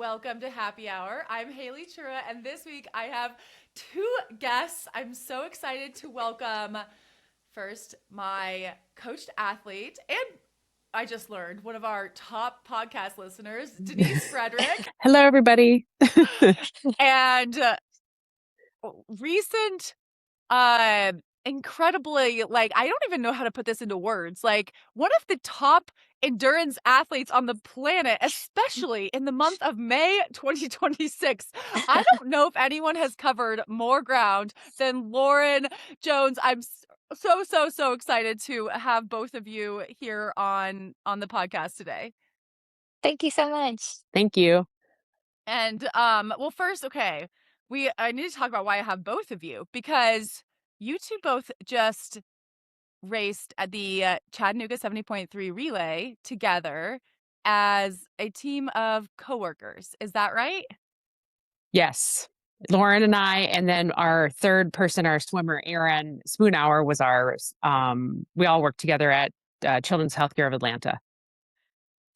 Welcome to Happy Hour. I'm Haley Chura, and this week I have two guests. I'm so excited to welcome first my coached athlete, and I just learned one of our top podcast listeners, Denise Frederick, Hello, everybody. and recent incredibly, like, I don't even know how to put this into words, like one of the top endurance athletes on the planet, especially in the month of May 2026. I don't know if anyone has covered more ground than Lauren Jones. I'm so excited to have both of you here on the podcast today. Thank you so much. Thank you. And well, first, okay, I need to talk about why I have both of you, because you two both just raced at the Chattanooga 70.3 relay together as a team of coworkers. Is that right? Yes. Lauren and I, and then our third person, our swimmer, Aaron Spoonhour, was ours. We all worked together at Children's Healthcare of Atlanta.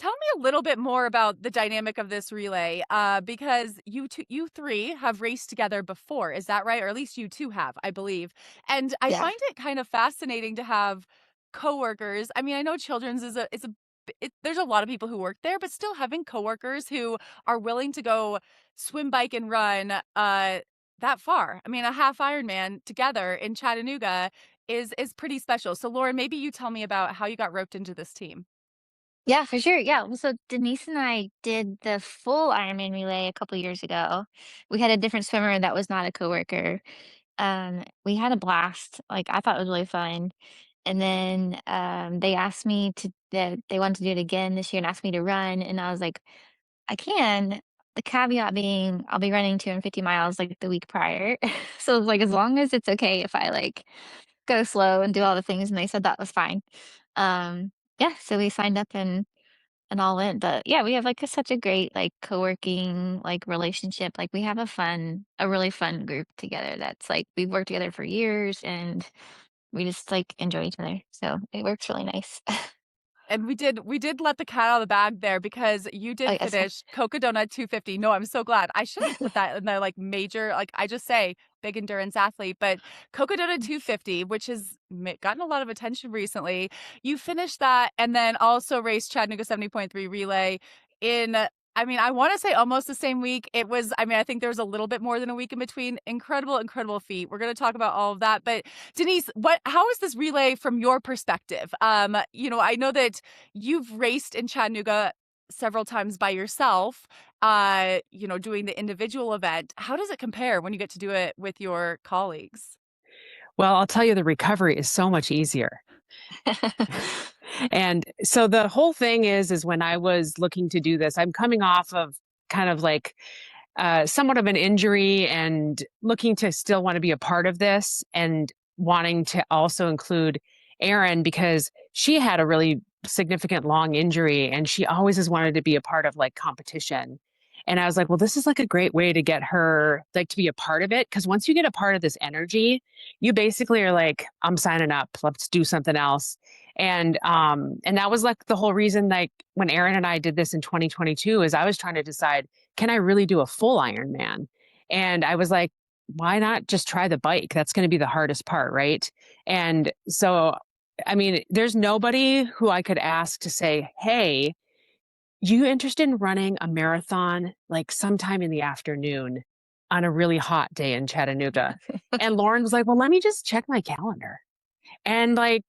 Tell me a little bit more about the dynamic of this relay, because you three have raced together before. Is that right? Or at least you two have, I believe. And I Yeah. find it kind of fascinating to have coworkers. I mean, I know Children's there's a lot of people who work there, but still having coworkers who are willing to go swim, bike, and run that far. I mean, a half Ironman together in Chattanooga is pretty special. So, Lauren, maybe you tell me about how you got roped into this team. Yeah, for sure. Yeah. Well, so Denise and I did the full Ironman relay a couple years ago. We had a different swimmer that was not a coworker. We had a blast. Like I thought it was really fun. And then they asked me they wanted to do it again this year and asked me to run. And I was like, I can. The caveat being I'll be running 250 miles like the week prior. So like as long as it's okay if I like go slow and do all the things, and they said that was fine. Yeah, so we signed up and all went. But yeah, we have like such a great like co-working like relationship. Like we have a really fun group together. That's like we've worked together for years, and we just like enjoy each other. So it works really nice. And we did let the cat out of the bag there, because you Oh did yes. finish Cocodona 250. No, I'm so glad. I should have put that in the like major, like I just say big endurance athlete, but Cocodona 250, which has gotten a lot of attention recently. You finished that and then also raced Chattanooga 70.3 relay in, I mean, I want to say almost the same week. It was, I mean, I think there was a little bit more than a week in between. Incredible feat. We're going to talk about all of that. But Denise, how is this relay from your perspective? I know that you've raced in Chattanooga several times by yourself, doing the individual event. How does it compare when you get to do it with your colleagues? Well, I'll tell you, the recovery is so much easier. And so the whole thing is when I was looking to do this, I'm coming off of kind of like somewhat of an injury and looking to still want to be a part of this and wanting to also include Erin because she had a really significant long injury and she always has wanted to be a part of like competition. And I was like, well, this is like a great way to get her like to be a part of it. Cause once you get a part of this energy, you basically are like, I'm signing up, let's do something else. And that was like the whole reason, like when Erin and I did this in 2022, is I was trying to decide, can I really do a full Ironman? And I was like, why not just try the bike? That's going to be the hardest part, right? And so, I mean, there's nobody who I could ask to say, hey, you interested in running a marathon like sometime in the afternoon on a really hot day in Chattanooga? And Lauren was like, well, let me just check my calendar. And like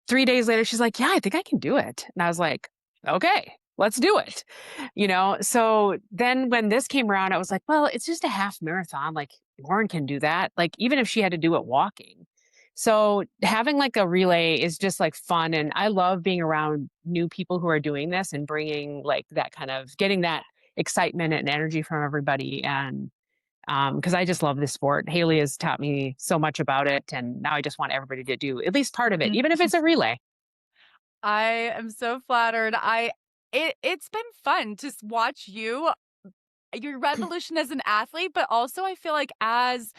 3 days later, she's like, yeah, I think I can do it. And I was like, okay, let's do it. So then when this came around, I was like, well, it's just a half marathon. Like Lauren can do that. Like even if she had to do it walking. So having like a relay is just like fun. And I love being around new people who are doing this and bringing like that kind of getting that excitement and energy from everybody. And because I just love this sport. Haley has taught me so much about it. And now I just want everybody to do at least part of it, Mm. even if it's a relay. I am so flattered. It's been fun to watch your revolution as an athlete, but also I feel like as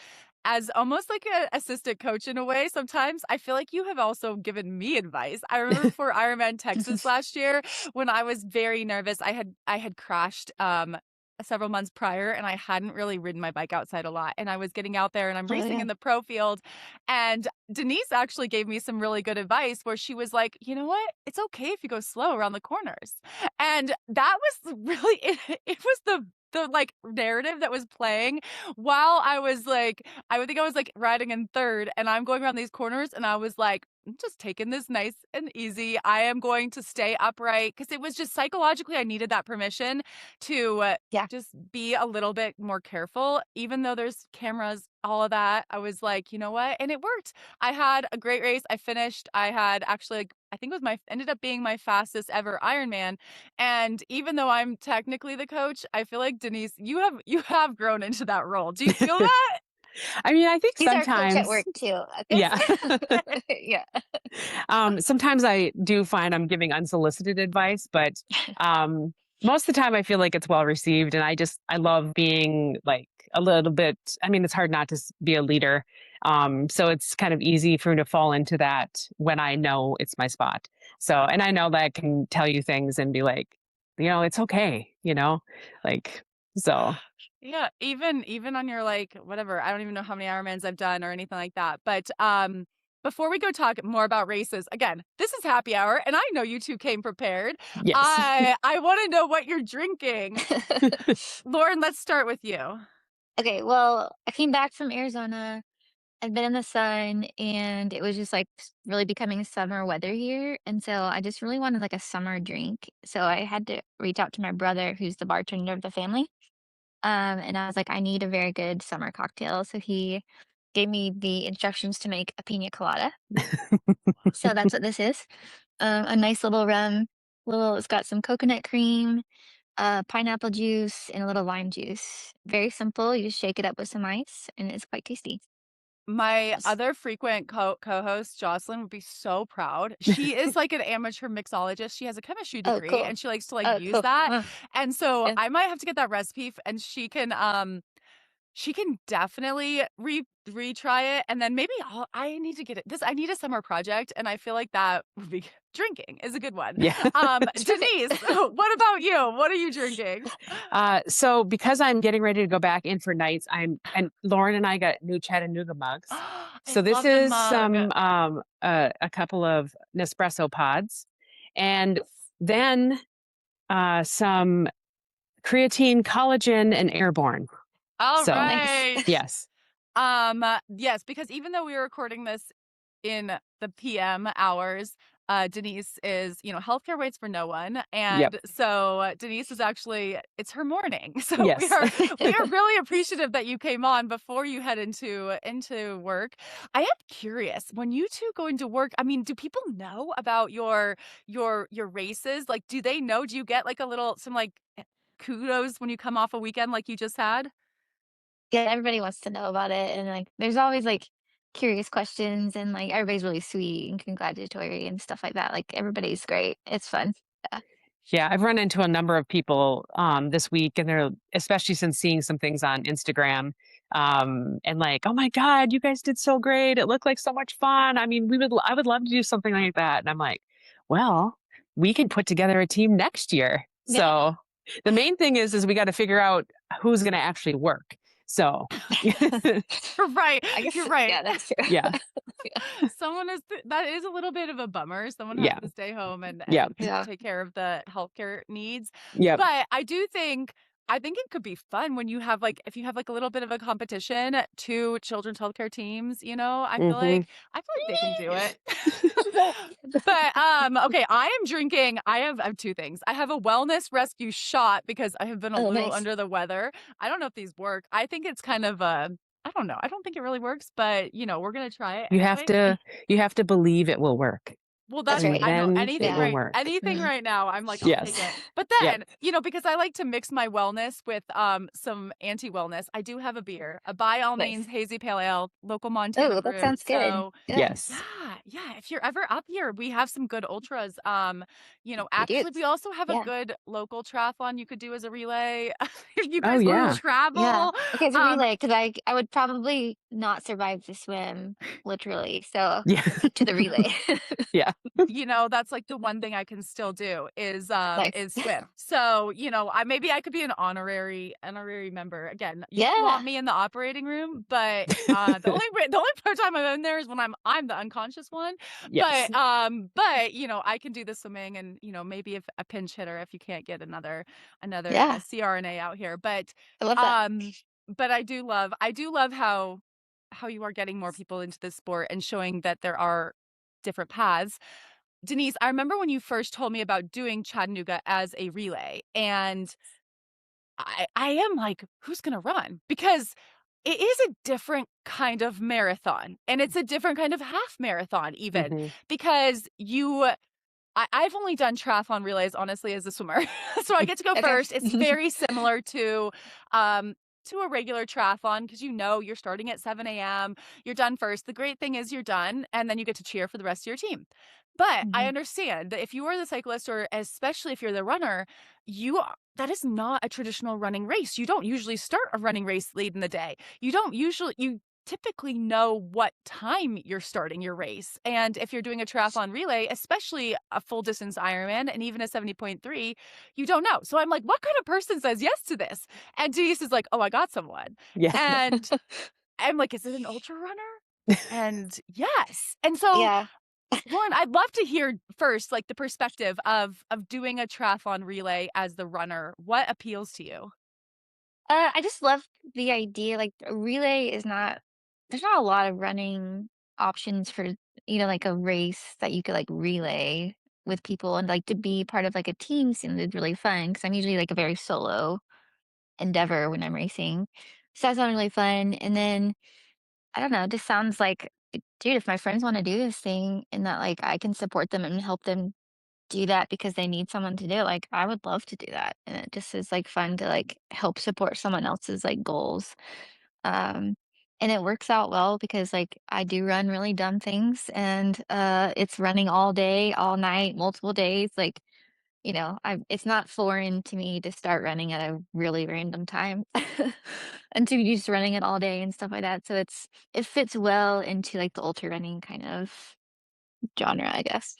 almost like an assistant coach in a way, sometimes I feel like you have also given me advice. I remember for Ironman Texas last year when I was very nervous. I had crashed several months prior, and I hadn't really ridden my bike outside a lot. And I was getting out there and I'm Oh, racing yeah. in the pro field. And Denise actually gave me some really good advice where she was like, you know what? It's okay if you go slow around the corners. And that was really it was the like narrative that was playing while I was like, I would think I was like riding in third and I'm going around these corners and I was like, I'm just taking this nice and easy. I am going to stay upright because it was just psychologically, I needed that permission to Yeah. just be a little bit more careful, even though there's cameras, all of that. I was like, you know what? And it worked. I had a great race. I finished. I had actually, like, I think it was ended up being my fastest ever Ironman. And even though I'm technically the coach, I feel like Denise, you have grown into that role. Do you feel that? I mean, I think He's our coach at sometimes, work too. This yeah. yeah. Sometimes I do find I'm giving unsolicited advice, but um, most of the time I feel like it's well received, and I love being like a little bit. I mean, it's hard not to be a leader, so it's kind of easy for me to fall into that when I know it's my spot. So, and I know that I can tell you things and be like, it's okay, like so. Yeah, even on your like whatever, I don't even know how many Ironmans I've done or anything like that. But before we go talk more about races, again, this is happy hour and I know you two came prepared. Yes. I want to know what you're drinking. Lauren, let's start with you. Okay, well, I came back from Arizona. I've been in the sun and it was just like really becoming summer weather here. And so I just really wanted like a summer drink. So I had to reach out to my brother, who's the bartender of the family. And I was like, I need a very good summer cocktail. So he gave me the instructions to make a pina colada. So that's what this is. A nice little rum, it's got some coconut cream, pineapple juice, and a little lime juice. Very simple. You just shake it up with some ice, and it's quite tasty. My S- other frequent co-host, Jocelyn, would be so proud. She is like an amateur mixologist. She has a chemistry Oh, degree cool. and she likes to like Oh, use cool. that. And so Yeah. I might have to get that recipe and she can definitely retry it, and then maybe I need to get it. I need a summer project, and I feel like that would be drinking is a good one. Yeah. It's perfect. Denise, what about you? What are you drinking? So because I'm getting ready to go back in for nights, and Lauren and I got new Chattanooga mugs. I So this love the is mug. some a couple of Nespresso pods, and then some creatine, collagen, and airborne. All So Nice. right. yes, Yes, because even though we were recording this in the PM hours, Denise is, healthcare waits for no one. yep, And so Denise is actually, it's her morning. So we yes. are we are really appreciative that you came on before you head into work. I am curious, when you two go into work, I mean, do people know about your races? Like, do they know? Do you get like some like kudos when you come off a weekend like you just had? Yeah, everybody wants to know about it, and like, there's always like curious questions, and like everybody's really sweet and congratulatory and stuff like that. Like everybody's great. It's fun. Yeah. Yeah, I've run into a number of people this week, and they're especially since seeing some things on Instagram, and like, oh my God, you guys did so great! It looked like so much fun. I mean, I would love to do something like that. And I'm like, well, we can put together a team next year. Yeah. So the main thing is we got to figure out who's going to actually work. So You're right. I guess You're right. yeah, that's true. yeah, Yeah. That is a little bit of a bummer. Someone has yeah, to stay home yeah, and Yeah. take care of the healthcare needs. yep, But I think it could be fun when you have like if you have like a little bit of a competition, two children's healthcare teams, hmm I feel like they can do it. But okay, I have two things. I have a wellness rescue shot because I have been a Oh, little nice. under the weather. I don't know if these work. I think it's kind of I don't know. I don't think it really works, but we're gonna try it you have anyway. to you have to believe it will work, Well, That's and right. I know then it anything will Yeah. right work. anything Mhm. right now, I'm like, I'll take Yes. it. But Yep. then, because I like to mix my wellness with some anti-wellness, I do have a beer, a by all means Nice. hazy pale ale, local Montana Oh, that brew. sounds good. So Yeah. Yes. yeah, Yeah, if you're ever up here, we have some good ultras. We do. Actually, we also have a Yeah. good local triathlon you could do as a relay if you Oh guys want to yeah. Yeah. travel. Okay, it's a Um, relay because I would probably not survive the swim, literally. So Yeah. to the relay. Yeah. that's like the one thing I can still do Nice. is swim. So, I could be an honorary member. Again, you can want Yeah. me in the operating room, but the only part time I'm in there is when I'm the unconscious one. Yes. But I can do the swimming and maybe if a pinch hitter if you can't get another Yeah. CRNA out here. I love that. Um but I do love how you are getting more people into this sport and showing that there are different paths. Denise, I remember when you first told me about doing Chattanooga as a relay, and I am like, who's gonna run? Because it is a different kind of marathon, and it's a different kind of half marathon even, Hmm. because I've only done triathlon relays, honestly, as a swimmer. So I get to go Okay. first. It's very similar to a regular triathlon because you're starting at 7 a.m. You're done first. The great thing is you're done, and then you get to cheer for the rest of your team. But I Mhm. understand that if you are the cyclist, or especially if you're the runner, that is not a traditional running race. You don't usually start a running race late in the day. You typically know what time you're starting your race. And if you're doing a triathlon relay, especially a full distance Ironman and even a 70.3, you don't know. So I'm like, what kind of person says yes to this? And Denise is like, oh, I got someone. Yeah. And I'm like, is it an ultra runner? And yes. And so, Yeah. Lauren, I'd love to hear first, like the perspective of doing a triathlon relay as the runner. What appeals to you? I just love the idea, like, a relay is not there's not a lot of running options for, like, a race that you could, like, relay with people, and, like, to be part of, like, a team sounded really fun because 'cause I'm usually, like, a very solo endeavor when I'm racing. So that sounded really fun, and then, I don't know, it just sounds like, dude, if my friends wanna do this thing and that, like, I can support them and help them do that because they need someone to do it, like, I would love to do that, and it just is, like, fun to, like, help support someone else's, like, goals, um, and it works out well because, like, I do run really dumb things, and, it's running all day, all night, multiple days, like, I it's not foreign to me to start running at a really random time and to be used to running it all day and stuff like that, so it fits well into, like, the ultra running kind of genre, I guess.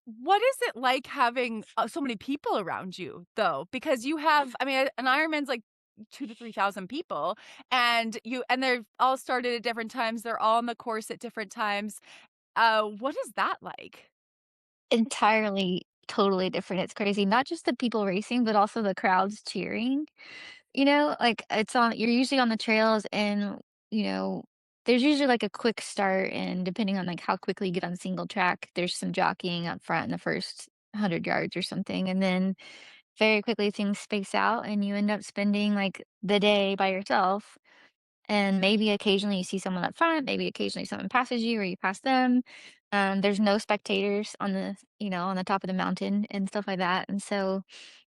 What is it like having, so many people around you, though? Because an Ironman's like 2 to 3,000 people, and they've all started at different times, they're all on the course at different times. What is that like? Entirely, totally different, it's crazy, not just the people racing, but also the crowds cheering, like, you're usually on the trails and, you know, there's usually, like, a quick start, and depending on, like, how quickly you get on single track, there's some jockeying up front in the first 100 yards or something, and then very quickly things space out, and you end up spending, like, the day by yourself, and maybe occasionally you see someone up front, maybe occasionally someone passes you or you pass them. There's no spectators on the top of the mountain and stuff like that. And so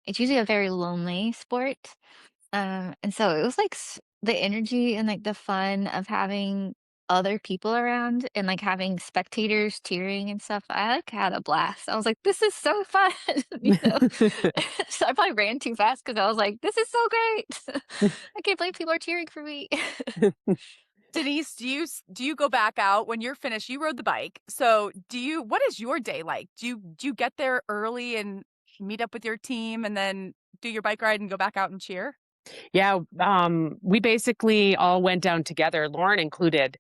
it's usually a very lonely sport. And so it was like the energy and like the fun of having other people around and like having spectators cheering and stuff. I like had a blast. I was like, this is so fun, So I probably ran too fast because I was like, this is so great. I can't believe people are cheering for me. Denise, do you go back out when you're finished? You rode the bike. So, what is your day like? Do you get there early and meet up with your team and then do your bike ride and go back out and cheer? Yeah, we basically all went down together, Lauren included,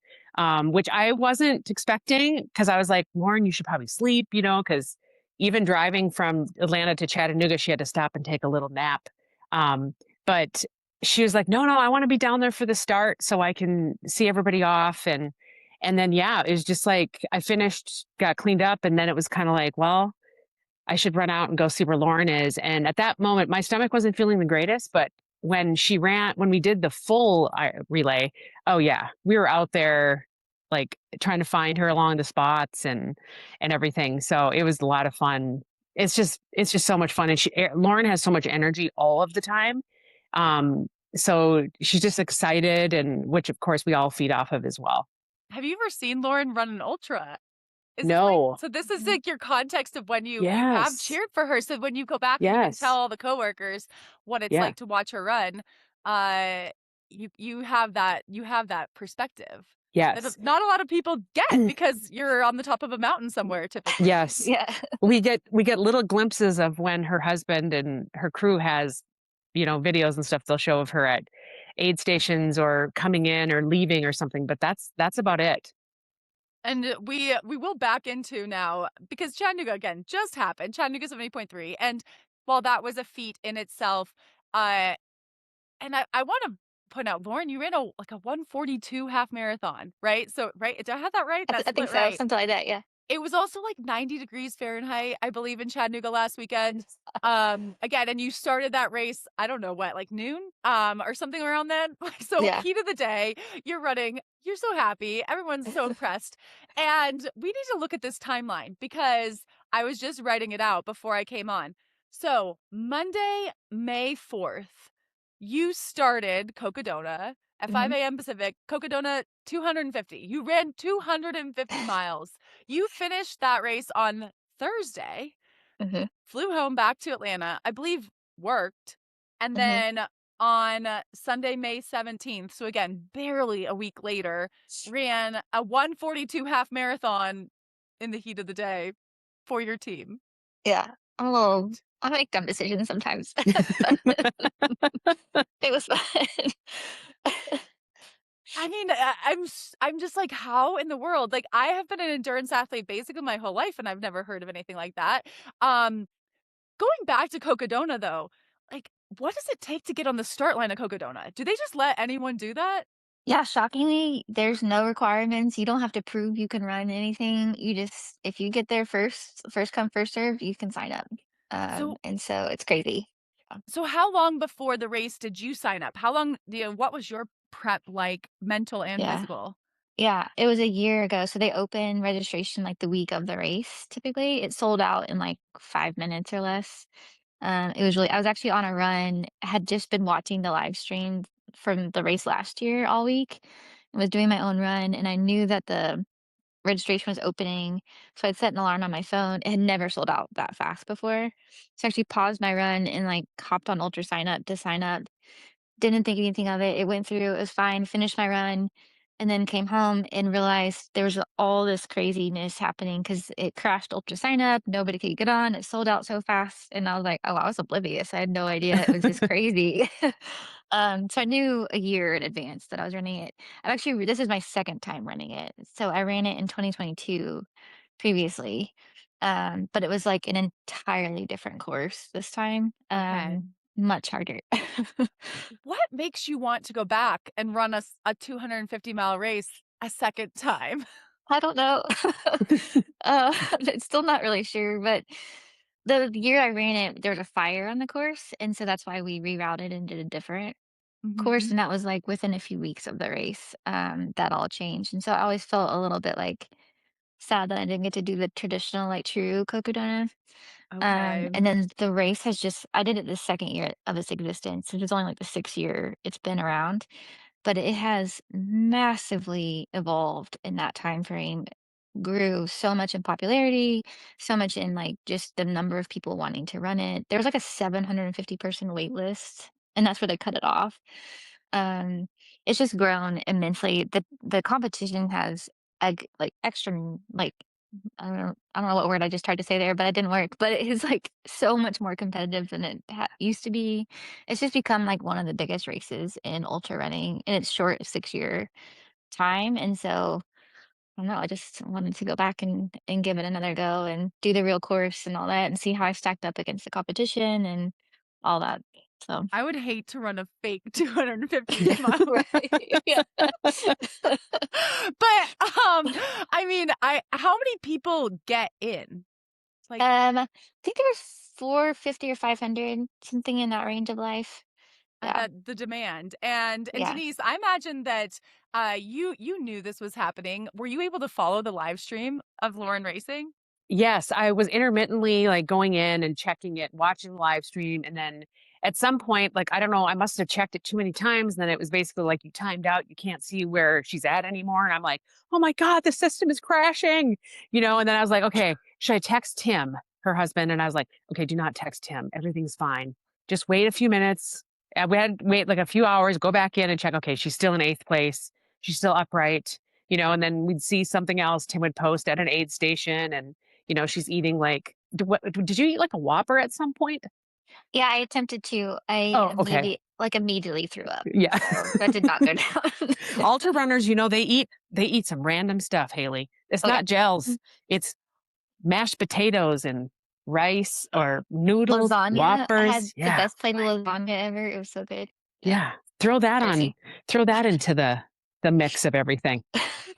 which I wasn't expecting because I was like, Lauren, you should probably sleep, because even driving from Atlanta to Chattanooga, she had to stop and take a little nap. But she was like, no, no, I want to be down there for the start so I can see everybody off. And then, yeah, it was just like I finished, got cleaned up, and then it was kind of like, well, I should run out and go see where Lauren is. And at that moment, my stomach wasn't feeling the greatest, but when we did the full relay, oh yeah, we were out there like trying to find her along the spots and everything. So it was a lot of fun. It's just so much fun. And Lauren has so much energy all of the time. Um, so she's just excited, and which of course we all feed off of as well. Have you ever seen Lauren run an ultra? Is this why No. so this is, like, your context of when you have Yes. cheered for her, so when you go back and you can tell Yes. all the coworkers what it's Yeah. like to watch her run, uh, you have that perspective that Yes. not a lot of people get because you're on the top of a mountain somewhere typically. Yes. Yeah. We get little glimpses of when her husband and her crew has, videos and stuff they'll show of her at aid stations or coming in or leaving or something, but that's about it. And we will back into now because Chattanooga again just happened, Chattanooga 70.3, and while that was a feat in itself, uh, and I wanna point out, Lauren, you ran a 1:42 half marathon, right? So right, did I have that right? That I think split so, right. something like that, yeah. It was also like 90 degrees Fahrenheit, I believe, in Chattanooga last weekend. Again, and you started that race, I don't know what, like noon, or something around then. Like, so Yeah. heat of the day, you're running, you're so happy, everyone's so impressed. And we need to look at this timeline because I was just writing it out before I came on. So Monday, May 4th, you started Cocodona at Mhm, 5 a.m. Pacific, Cocodona 250. You ran 250 miles. You finished that race on Thursday, mhm, flew home back to Atlanta, I believe worked, and mhm. then on Sunday, May 17th, so again, barely a week later, ran a 1:42 half marathon in the heat of the day for your team. Yeah. I make dumb decisions sometimes, but it was fun. I mean, I'm just like, how in the world? Like, I have been an endurance athlete basically my whole life, and I've never heard of anything like that. Um, Going back to Cocodona though, like, what does it take to get on the start line of Cocodona? Do they just let anyone do that? Yeah, shockingly, there's no requirements. You don't have to prove you can run anything. You just if you get there first come, first serve, you can sign up. So And so it's crazy. Yeah. so how long before the race did you sign up? How long, what was your prep like, mental and Yeah. physical? Yeah, it was a year ago. So they open registration like the week of the race. Typically, it sold out in like 5 minutes or less. It was really I was actually on a run, had just been watching the live stream from the race last year all week, and was doing my own run, and I knew that the registration was opening, so I'd set an alarm on my phone. It had never sold out that fast before. So I actually paused my run and like hopped on Ultra Sign Up to sign up. Didn't think anything of it. It went through, it was fine, finished my run, and then came home and realized there was all this craziness happening because it crashed Ultra Sign Up, nobody could get on, it sold out so fast, and I was like, "Oh, I was oblivious, I had no idea it was this crazy." So I knew a year in advance that I was running it. This is my 2nd time running it. So I ran it in 2022 previously, but it was, like, an entirely different course this time, Okay. much harder. What makes you want to go back and run a 250-mile race a second time? I don't know. It's still not really sure, but the year I ran it, there was a fire on the course, and so that's why we rerouted and did a different course, Mhm. and that was, like, within a few weeks of the race, that all changed, and so I always felt a little bit, like, sad that I didn't get to do the traditional, like, true Cocodona, Okay. and then the race has just I did it the 2nd year of its existence, it was only, like, the 6th year it's been around, but it has massively evolved in that time frame, grew so much in popularity, so much in, like, just the number of people wanting to run it. There was, like, a 750-person wait list, and that's where they cut it off. Um, it's just grown immensely. The competition has, like, extra, like, I don't know what word I just tried to say there, but it didn't work, but it is, like, so much more competitive than it used to be. It's just become, like, one of the biggest races in ultra running in its short 6-year time, and so, I don't know, I just wanted to go back and give it another go and do the real course and all that and see how I stacked up against the competition and all that, so I would hate to run a fake 250-mile right, yeah. But, I mean, I how many people get in? Like, I think there was 450 or 500, something in that range of life. Yeah, that the demand, and yeah. Denise, I imagine that, you knew this was happening. Were you able to follow the live stream of Lauren racing? Yes, I was intermittently, like, going in and checking it, watching the live stream, and then at some point, like, I don't know, I must have checked it too many times. And then it was basically like, you timed out, you can't see where she's at anymore. And I'm like, oh my God, the system is crashing, and then I was like, okay, should I text Tim, her husband? And I was like, okay, do not text him. Everything's fine. Just wait a few minutes. We had to wait like a few hours, go back in and check. Okay, she's still in eighth place. She's still upright, and then we'd see something else. Tim would post at an aid station and, she's eating like, did you eat like a Whopper at some point? Yeah, I attempted to. I Oh, okay. immediately threw up. Yeah. So that did not go down. Ultra runners, they eat some random stuff, Haley. It's Oh, yeah. not gels. Mm. It's mashed potatoes and rice or noodles, Lasagna, I had Whoppers. the Yeah. best plate of lasagna ever. It was so good. Yeah, Yeah. Throw that on, crazy. throw that into the mix of everything.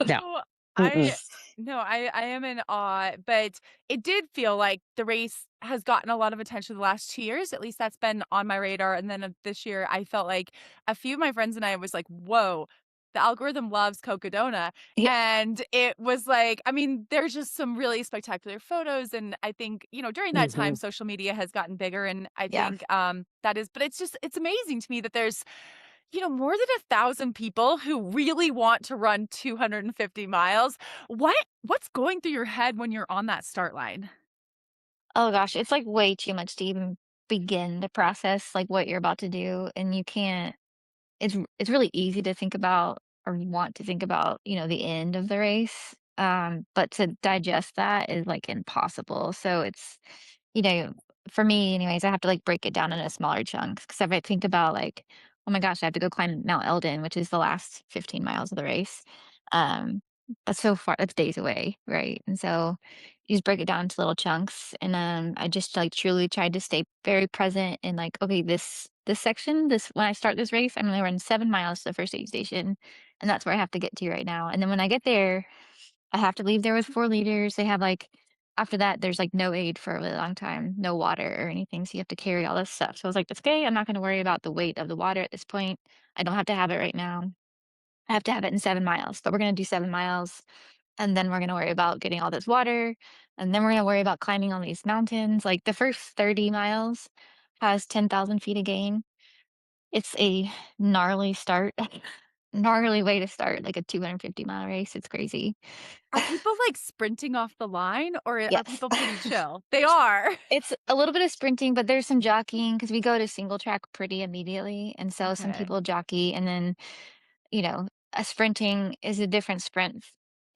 No. No, Mm-mm. I no, I am in awe, but it did feel like the race has gotten a lot of attention the last 2 years. At least that's been on my radar. And then this year, I felt like a few of my friends and I was like, "Whoa, the algorithm loves Cocodona." Yeah, And it was like, I mean, there's just some really spectacular photos. And I think, during that time, Mhm. social media has gotten bigger. And I yeah. think that is, but it's amazing to me that there's more than 1,000 people who really want to run 250 miles. What's going through your head when you're on that start line? Oh gosh, it's like way too much to even begin to process like what you're about to do, and you can't. It's really easy to think about or want to think about, the end of the race, but to digest that is, like, impossible, so it's you know, for me anyways, I have to, like, break it down into smaller chunks. Because if I think about, like, "Oh my gosh, I have to go climb Mount Eldon," which is the last 15 miles of the race, um, that's so far that's days away, right? And so, you just break it down into little chunks, and, I just, like, truly tried to stay very present and, like, "Okay, this section, this when I start this race, I'm gonna run 7 miles to the first aid station, and that's where I have to get to right now, and then when I get there, I have to leave there with 4 liters." They have, like after that, there's, like, no aid for a really long time, no water or anything, so you have to carry all this stuff. So I was like, "It's okay, I'm not gonna worry about the weight of the water at this point. I don't have to have it right now. I have to have it in 7 miles, but we're gonna do 7 miles, and then we're gonna worry about getting all this water, and then we're gonna worry about climbing all these mountains." Like, the first 30 miles has 10,000 feet of gain. It's a gnarly start, gnarly way to start, like, a 250-mile race, it's crazy. Are people, like, sprinting off the line, or are Yes. people pretty chill? They are. It's a little bit of sprinting, but there's some jockeying because we go to single track pretty immediately, and so some Okay. people jockey, and then, a sprinting is a different sprint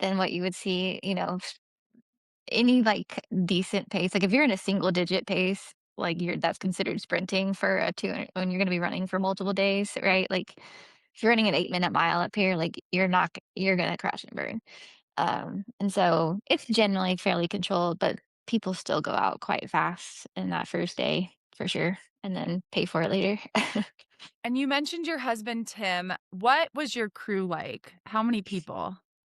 than what you would see, any, like, decent pace. Like, if you're in a single digit pace, like, that's considered sprinting for a 2 when you're gonna be running for multiple days, right? Like, if you're running an 8-minute mile up here, like, you're gonna crash and burn. And so it's generally fairly controlled, but people still go out quite fast in that first day for sure, and then pay for it later. And you mentioned your husband, Tim. What was your crew like? How many people?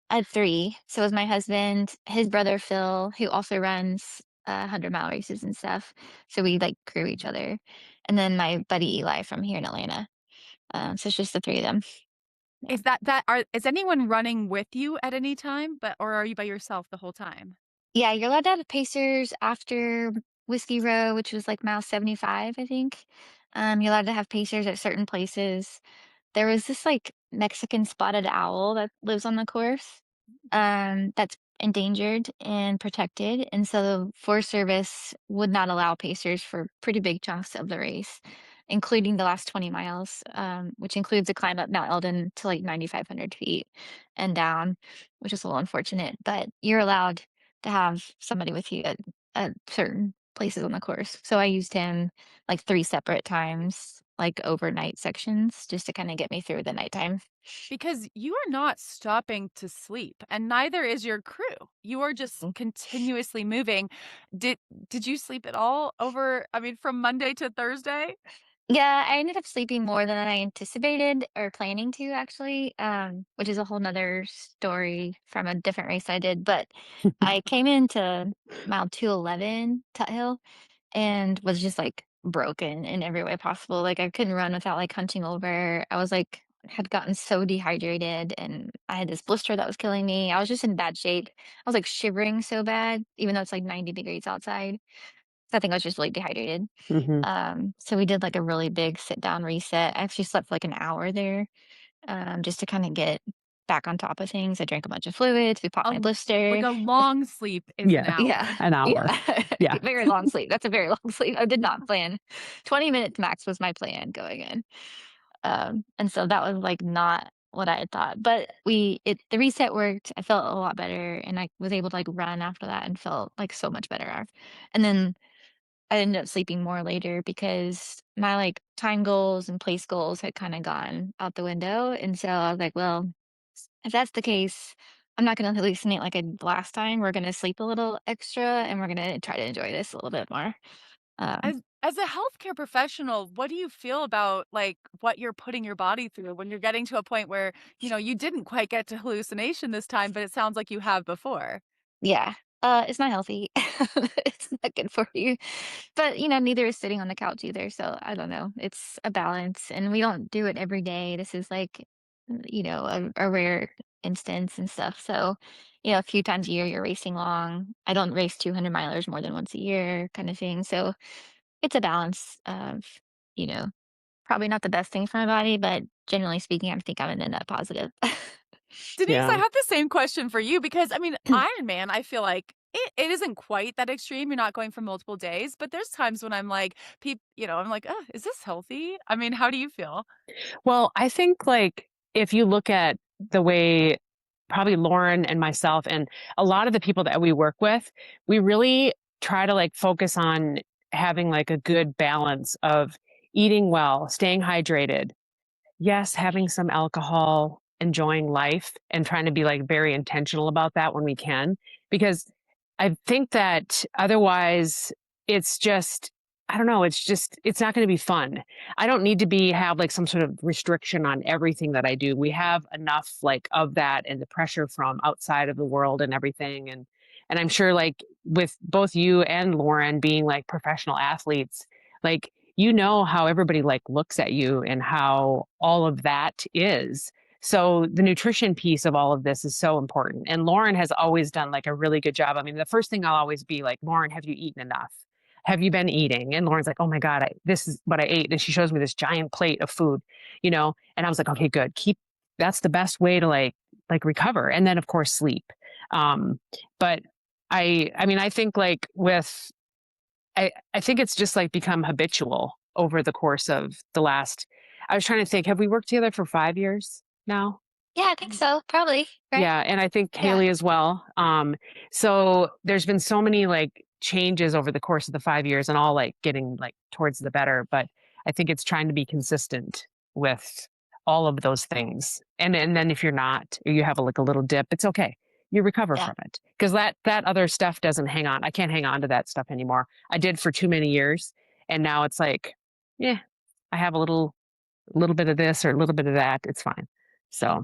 I had 3. So it was my husband, his brother Phil, who also runs 100-mile races and stuff. So we like crew each other. And then my buddy Eli from here in Atlanta. So it's just the 3 of them. Yeah. Is anyone running with you at any time, or are you by yourself the whole time? Yeah, you're allowed to have pacers after Whiskey Row, which was like mile 75, I think. You're allowed to have pacers at certain places. There was this like Mexican spotted owl that lives on the course, that's endangered and protected. And so the Forest Service would not allow pacers for pretty big chunks of the race, including the last 20 miles, which includes a climb up Mount Eldon to like 9,500 feet and down, which is a little unfortunate. But you're allowed to have somebody with you at certain places on the course. So I used him like 3 separate times, like overnight sections, just to kind of get me through the nighttime. Because you are not stopping to sleep, and neither is your crew. You are just continuously moving. Did did you sleep at all from Monday to Thursday? Yeah, I ended up sleeping more than I anticipated or planning to actually, which is a whole nother story from a different race I did. But I came into mile 211 Tut Hill and was just like broken in every way possible. Like I couldn't run without like hunching over. I was like had gotten so dehydrated and I had this blister that was killing me. I was just in bad shape. I was like shivering so bad, even though it's like 90 degrees outside. So I think I was just really dehydrated. Mhm. So we did like a really big sit down reset. I actually slept for like an hour there, just to kind of get back on top of things. I drank a bunch of fluids. We popped A my l like blister. a long sleep is an Yeah, Yeah, hour. an hour. yeah, Yeah. very long sleep. That's a very long sleep. I did not plan. 20 minutes max was my plan going in. And so that was like not what I had thought. But the reset worked. I felt a lot better, and I was able to like run after that and felt like so much better. And then I ended up sleeping more later because my, like, time goals and place goals had kinda gone out the window, and so I was like, "Well, if that's the case, I'm not gonna hallucinate like I did last time. We're gonna sleep a little extra, and we're gonna try to enjoy this a little bit more." Um, As a healthcare professional, what do you feel about, like, what you're putting your body through when you're getting to a point where, you didn't quite get to hallucination this time, but it sounds like you have before? yeah, it's not healthy. It's not good for you. But, neither is sitting on the couch either, so I don't know. It's a balance, and we don't do it every day. This is like, a rare instance and stuff. So, a few times a year you're racing long. I don't race 200 milers more than once a year kind of thing. So it's a balance of, you know, probably not the best thing for my body, but generally speaking, I think I'm in a net positive. Denise, I Yeah. have the same question for you because, I mean, Ironman, I feel like it isn't quite that extreme. You're not going for multiple days, but there's times when I'm like, I'm like, oh, is this healthy? I mean, how do you feel? Well, I think, like, if you look at the way probably Lauren and myself and a lot of the people that we work with, we really try to, like, focus on having, like, a good balance of eating well, staying hydrated, yes, having some alcohol, enjoying life, and trying to be, like, very intentional about that when we can, because I think that otherwise it's just I don't know, it's not gonna be fun. I don't need to have, like, some sort of restriction on everything that I do. We have enough, like, of that and the pressure from outside of the world and everything, and I'm sure, like, with both you and Lauren being, like, professional athletes, like, you know how everybody like looks at you and how all of that is. So the nutrition piece of all of this is so important. And Lauren has always done like a really good job. I mean, the first thing I'll always be like, Lauren, have you eaten enough? Have you been eating? And Lauren's like, oh my God, this is what I ate. And she shows me this giant plate of food, and I was like, okay, good. That's the best way to like recover. And then of course sleep. Um, but I mean, I think like I think it's just, like, become habitual over the course of the last I was trying to think, have we worked together for 5 years now? Yeah, I think so. Probably, right? Yeah, and I think Yeah. Haley as well. So there's been so many, like, changes over the course of the 5 years and all, like, getting, like, towards the better, but I think it's trying to be consistent with all of those things. And then if you're not, or you have, like, a little dip, it's okay. You recover Yeah. from it because that other stuff doesn't hang on. I can't hang on to that stuff anymore. I did for too many years, and now it's like, yeah, I have a little bit of this or a little bit of that, it's fine. So,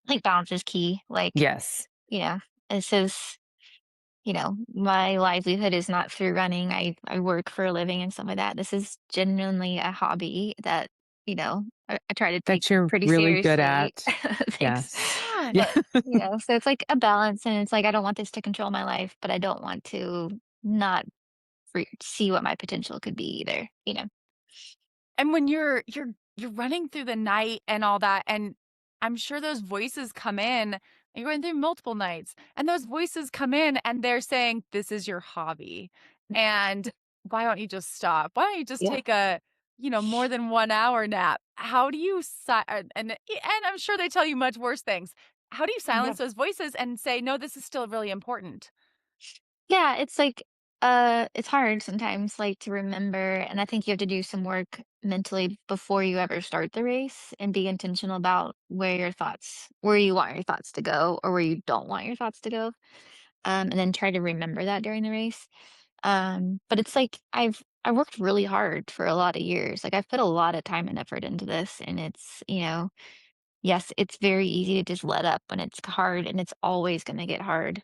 I think balance is key. Like, yes. you know, this is my livelihood is not through running. I work for a living and stuff like that. This is genuinely a hobby that, I try to take That you're pretty really good seriously. at. Thanks. Yes. Yeah. Yeah. But, so it's like a balance, and it's like I don't want this to control my life, but I don't want to not see what my potential could be either. And when you're running through the night and all that, and I'm sure those voices come in, and you're going through multiple nights, and those voices come in and they're saying, "This is your hobby, and why don't you just stop? Why don't you just Yeah. take a, more than 1 hour nap?" How do you and I'm sure they tell you much worse things. How do you Yeah. silence those voices and say, "No, this is still really important"? Yeah, it's like, it's hard sometimes, like, to remember, and I think you have to do some work mentally before you ever start the race and be intentional about where you want your thoughts to go or where you don't want your thoughts to go, and then try to remember that during the race. But it's like I worked really hard for a lot of years. Like, I've put a lot of time and effort into this, and yes, it's very easy to just let up when it's hard, and it's always gonna get hard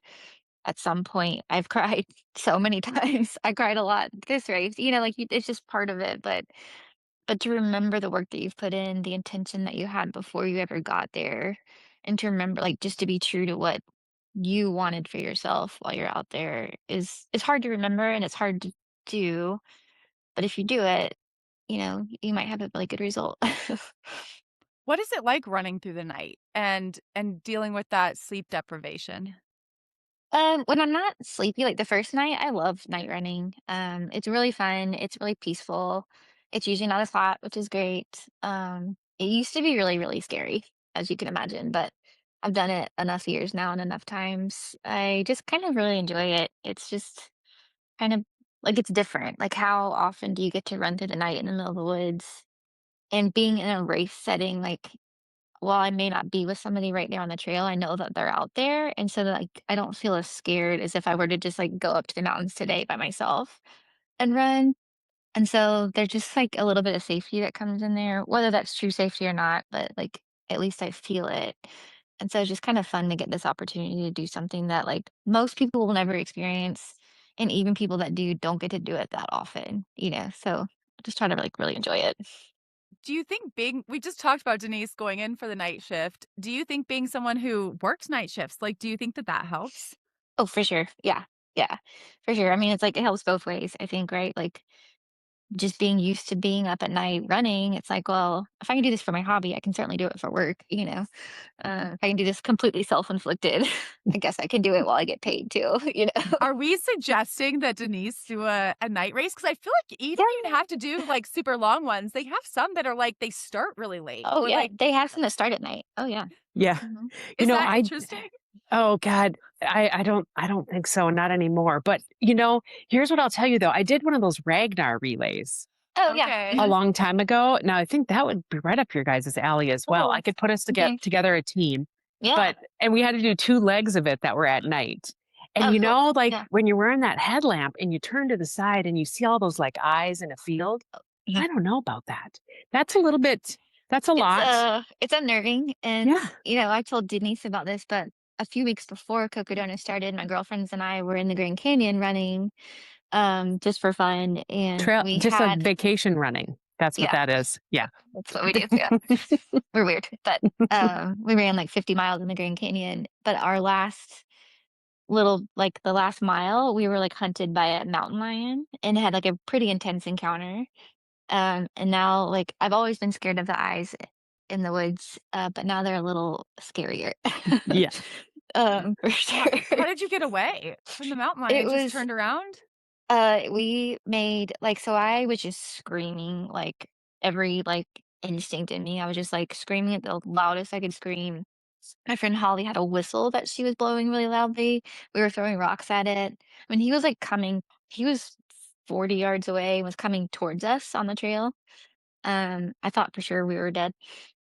at some point. I've cried so many times. I cried a lot this race, like, it's just part of it, but to remember the work that you've put in, the intention that you had before you ever got there, and to remember, like, just to be true to what you wanted for yourself while you're out there is it's hard to remember, and it's hard do, but if you do it, you might have a really good result. What is it like running through the night and dealing with that sleep deprivation? When I'm not sleepy, like the first night, I love night running. It's really fun. It's really peaceful. It's usually not as hot, which is great. It used to be really, really scary, as you can imagine, but I've done it enough years now and enough times. I just kind of really enjoy it. It's just kind of like it's different. Like, how often do you get to run through the night in the middle of the woods? And being in a race setting, like, while I may not be with somebody right there on the trail, I know that they're out there, and so, like, I don't feel as scared as if I were to just, like, go up to the mountains today by myself and run, and so there's just, like, a little bit of safety that comes in there, whether that's true safety or not, but, like, at least I feel it, and so it's just kind of fun to get this opportunity to do something that, like, most people will never experience, and even people that do don't get to do it that often, so I just try to, like, really enjoy it. Do you think being we just talked about Denise going in for the night shift. Do you think being someone who works night shifts, like, do you think that that helps? Oh, for sure. Yeah. Yeah. For sure. I mean, it's like it helps both ways, I think, right? Like just being used to being up at night running, it's like, well, if I can do this for my hobby, I can certainly do it for work. If I can do this completely self-inflicted, I guess I can do it while I get paid too. Are we suggesting that Denise do a night race? Because I feel like you don't even Yeah. have to do, like, super long ones. They have some that are, like, they start really late Oh, or, yeah. like They have some that start at night. Oh, yeah. Yeah. Mhm. You is know, that I interesting? oh god, I don't think so, not anymore. But, here's what I'll tell you though. I did one of those Ragnar relays Oh, yeah. a Mhm. Okay. long time ago. Now I think that would be right up your guys' alley as well. I Oh, could put us to get Okay. together a team. Yeah. And we had to do 2 legs of it that were at night. And, Oh, cool. like, Yeah. when you're wearing that headlamp and you turn to the side and you see all those, like, eyes in a field, Yeah. I don't know about that. That's a lot. It's unnerving, and, Yeah. I told Denise about this, but a few weeks before Cocodona started, my girlfriends and I were in the Grand Canyon running, just for fun, and Trail we just like had vacation running. That's what yeah, that is. Yeah. that's what we do, yeah. We're weird, but, we ran, like, 50 miles in the Grand Canyon, but our last the last mile, we were, like, hunted by a mountain lion and had, like, a pretty intense encounter. And now, like, I've always been scared of the eyes in the woods, but now they're a little scarier. Yeah. For how sure. did you get away from the mountain It lion? Just was, turned around? we made so I was just screaming, like, every, like, instinct in me. I was just, like, screaming at the loudest I could scream. My friend Holly had a whistle that she was blowing really loudly. We were throwing rocks at it. I mean, he was 40 yards away and was coming towards us on the trail. I thought for sure we were dead.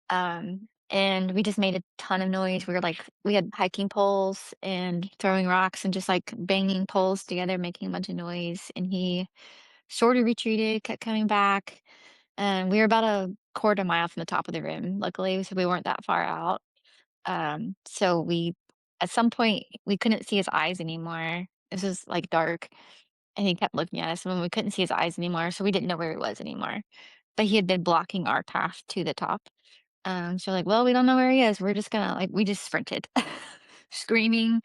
And we just made a ton of noise. We had hiking poles and throwing rocks and just like banging poles together, making a bunch of noise. And he sort of retreated, kept coming back. And we were about a quarter mile from the top of the rim, luckily, so we weren't that far out. So at some point, we couldn't see his eyes anymore. This was like dark, and he kept looking at us, and we couldn't see his eyes anymore, so we didn't know where he was anymore. But he had been blocking our path to the top. So like, well, we don't know where he is. We're just gonna we just sprinted, screaming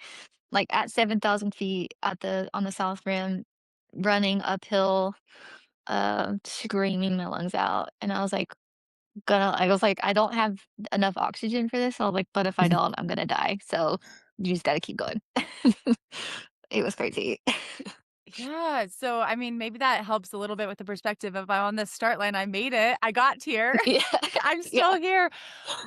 like at 7,000 feet on the south rim, running uphill, screaming my lungs out. And I was like, I don't have enough oxygen for this. I was like, but if I don't, I'm gonna die. So you just gotta keep going. It was crazy. Yeah, so, I mean, maybe that helps a little bit with the perspective of I'm on the start line, I made it, I got here, Yeah. I'm still Yeah. here.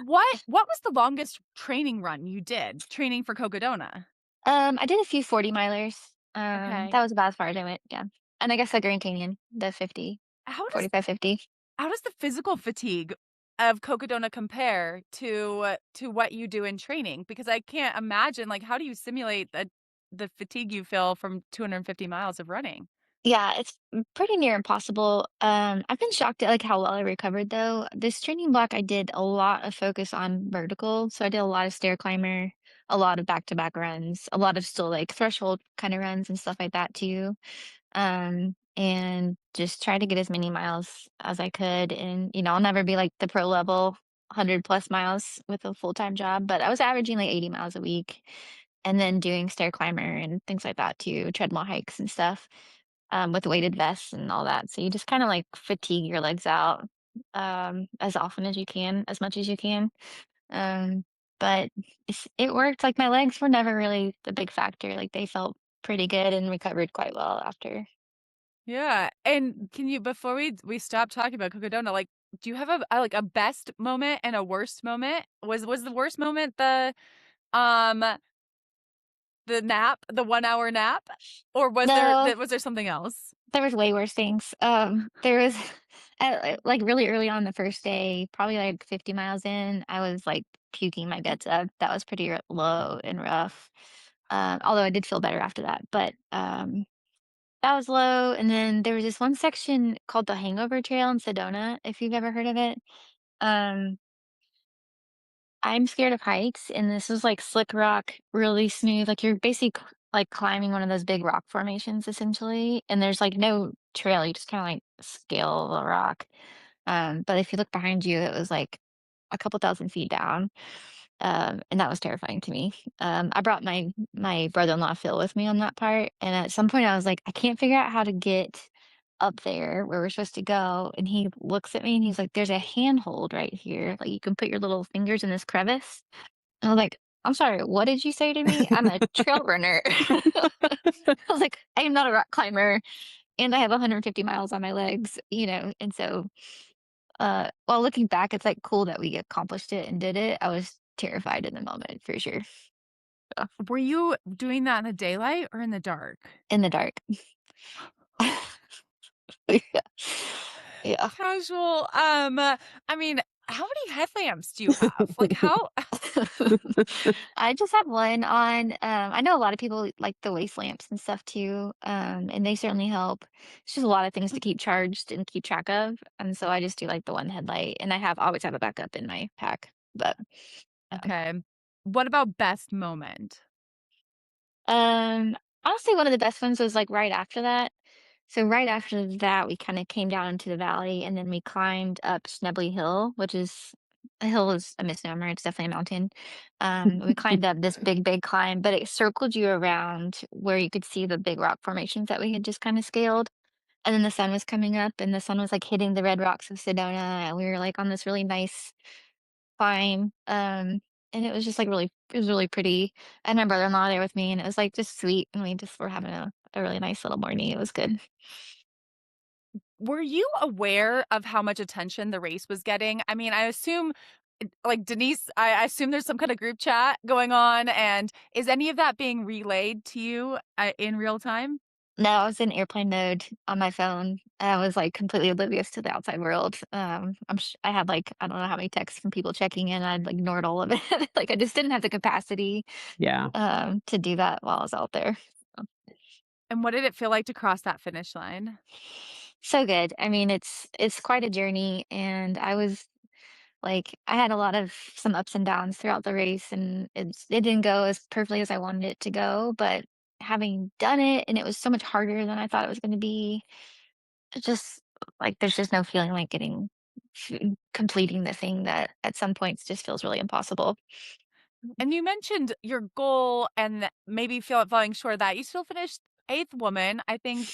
What was the longest training run you did, training for Cocodona? I did a few 40 milers. Okay. That was about as far as I went, yeah. And I guess the Grand Canyon, the 50, How does 45, 50. how does the physical fatigue of Cocodona compare to what you do in training? Because I can't imagine, like, how do you simulate the fatigue you feel from 250 miles of running? Yeah, it's pretty near impossible. I've been shocked at like how well I recovered though. This training block, I did a lot of focus on vertical. So I did a lot of stair climber, a lot of back-to-back runs, a lot of still like threshold kind of runs and stuff like that too. And just try to get as many miles as I could. And, I'll never be like the pro level 100 plus miles with a full-time job, but I was averaging like 80 miles a week and then doing stair climber and things like that too, treadmill hikes and stuff. with weighted vests and all that. So you just kind of like fatigue your legs out as often as you can, as much as you can. Um, but it worked. Like my legs were never really the big factor. Like they felt pretty good and recovered quite well after. Yeah, and can you before we stop talking about Cocodona, like, do you have like, a best moment and a worst moment? Was the worst moment um, the nap, the one-hour nap? Or No, was there something else? there was way worse things. There was like really early on the first day, probably like 50 miles in, I was like puking my guts up. That was pretty low and rough. Although I did feel better after that, but that was low. And then there was this one section called the Hangover Trail in Sedona, if you've ever heard of it. Um, I'm scared of heights, and this was like slick rock, really smooth. Like you're basically like climbing one of those big rock formations essentially, and there's like no trail. You just kind of like scale the rock. But if you look behind you, it was like a couple thousand feet down. And that was terrifying to me. I brought my brother-in-law Phil with me on that part, and at some point I was like, I can't figure out how to get up there where we're supposed to go. And he looks at me and he's like, "There's a handhold right here. Like you can put your little fingers in this crevice." And I was like, "I'm sorry, what did you say to me? I'm a trail runner." I was like, "I am not a rock climber, and I have 150 miles on my legs, you know." And so, while looking back, it's like cool that we accomplished it and did it. I was terrified in the moment for sure. So, Were you doing that in the daylight or in the dark? in the dark. Yeah. Yeah. Casual, I mean, how many headlamps do you have? Like, how I just have one on. I know a lot of people like the waist lamps and stuff too, and they certainly help. It's just a lot of things to keep charged and keep track of, and so I just do like the one headlight, and I have always have a backup in my pack. But Okay. What about best moment? honestly, one of the best ones was like right after that. So right after that, we kind of came down into the valley, and then we climbed up Schnebley Hill, which is a hill is a misnomer. It's definitely a mountain. We climbed up this big climb, but it circled you around where you could see the big rock formations that we had just kind of scaled. And then the sun was coming up, and the sun was like hitting the red rocks of Sedona, and we were like on this really nice climb. And it was just like it was really pretty. I had my brother-in-law there with me, and it was like just sweet, and we just were having a really nice little morning. It was good. Were you aware of how much attention the race was getting? I mean, I assume like Denise, I assume there's some kind of group chat going on, and is any of that being relayed to you in real time? No, I was in airplane mode on my phone. I was, like, completely oblivious to the outside world. I had, like, I don't know how many texts from people checking in. I'd like, ignored all of it. Like, I just didn't have the capacity, Yeah. to do that while I was out there. So And what did it feel like to cross that finish line? so good. I mean, it's quite a journey, and I was like, I had a lot of some ups and downs throughout the race, and it didn't go as perfectly as I wanted it to go, but having done it and it was so much harder than I thought it was gonna be. It just like, there's just no feeling like completing the thing that at some points just feels really impossible. And you mentioned your goal and maybe falling short of that. You still finished eighth woman. I think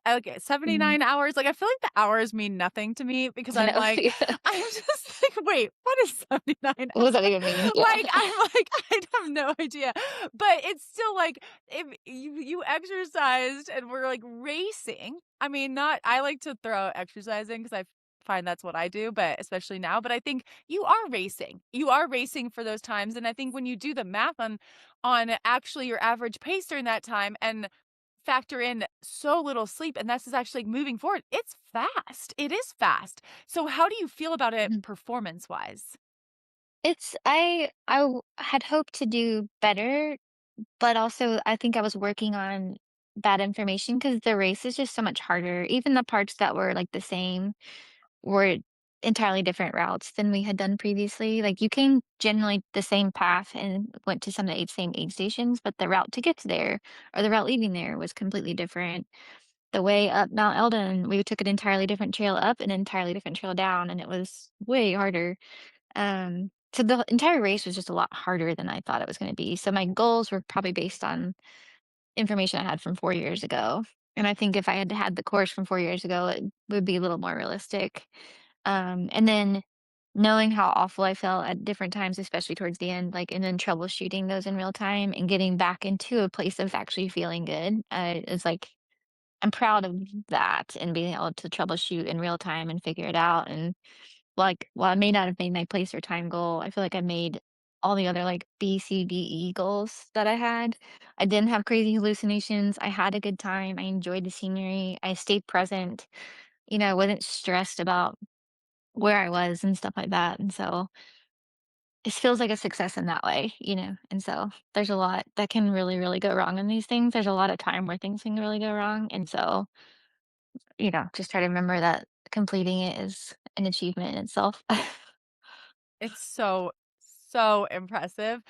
okay, Mhm. 79 hours. Like I feel like the hours mean nothing to me because I I'm know, like, yeah. I'm just like, wait, what is 79 What does that even mean? Yeah. like I'm like, I have no idea. But it's still like if you exercised and we're like racing. I mean, not I like to throw out exercising because I find that's what I do, but especially now. But I think you are racing. You are racing for those times. And I think when you do the math on actually your average pace during that time and factor in so little sleep, and this is actually moving forward, it's fast. It is fast. So how do you feel about it Mhm. performance wise? Had hoped to do better, but also I think I was working on bad information because the race is just so much harder. Even the parts that were, like, the same were entirely different routes than we had done previously. Like, you came generally the same path and went to some of the same aid stations, but the route to get to there or the route leaving there was completely different. The way up Mount Eldon, we took an entirely different trail up and an entirely different trail down, and it was way harder. So the entire race was just a lot harder than I thought it was gonna be. So my goals were probably based on information I had from 4 years ago. And I think if I had had the course from 4 years ago, it would be a little more realistic. And then knowing how awful I felt at different times, especially towards the end, like, and then troubleshooting those in real time and getting back into a place of actually feeling good, is like I'm proud of that and being able to troubleshoot in real time and figure it out. And like, while I may not have made my place or time goal, I feel like I made all the other like B, C, D, E goals that I had. I didn't have crazy hallucinations. I had a good time. I enjoyed the scenery. I stayed present. I wasn't stressed about where I was and stuff like that. And so it feels like a success in that way. And so there's a lot that can really, really go wrong in these things. There's a lot of time where things can really go wrong. And so, just try to remember that completing it is an achievement in itself. It's so, so impressive.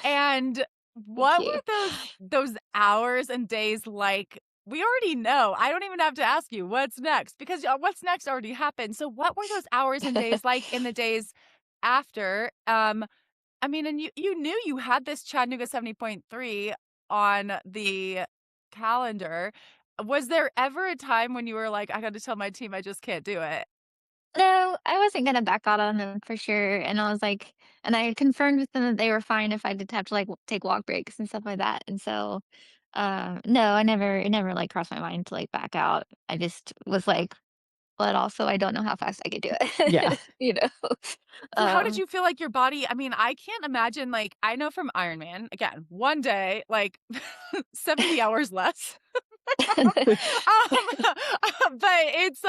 And Thank what you. were those hours and days like? We already know. I don't even have to ask you what's next because what's next already happened. So what were those hours and days like in the days after? I mean, and you knew you had this Chattanooga 70.3 on the calendar. Was there ever a time when you were like, I got to tell my team I just can't do it? No, I wasn't gonna back out on them for sure, and I was like and I confirmed with them that they were fine if I did have to, like, take walk breaks and stuff like that, and so, no, it never, like, crossed my mind to, like, back out. I just was like, "But also I don't know how fast I could do Yeah. it," you know? So how did Um you feel like your body I mean, I can't imagine, like I know from Ironman, again, one day, like 70 hours less. But it's,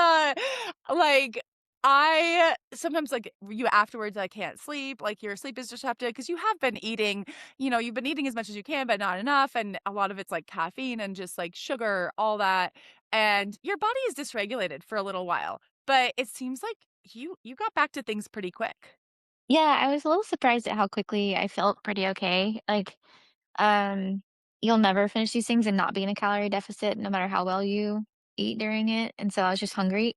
like, I sometimes, like, you afterwards, I can't sleep, like, your sleep is disrupted because you have been eating, you've been eating as much as you can, but not enough, and a lot of it's, like, caffeine and just, like, sugar, all that, and your body is dysregulated for a little while, but it seems like you got back to things pretty quick. Yeah, I was a little surprised at how quickly I felt pretty okay, like, Um, you'll never finish these things and not be in a calorie deficit no matter how well you eat during it, and so I was just hungry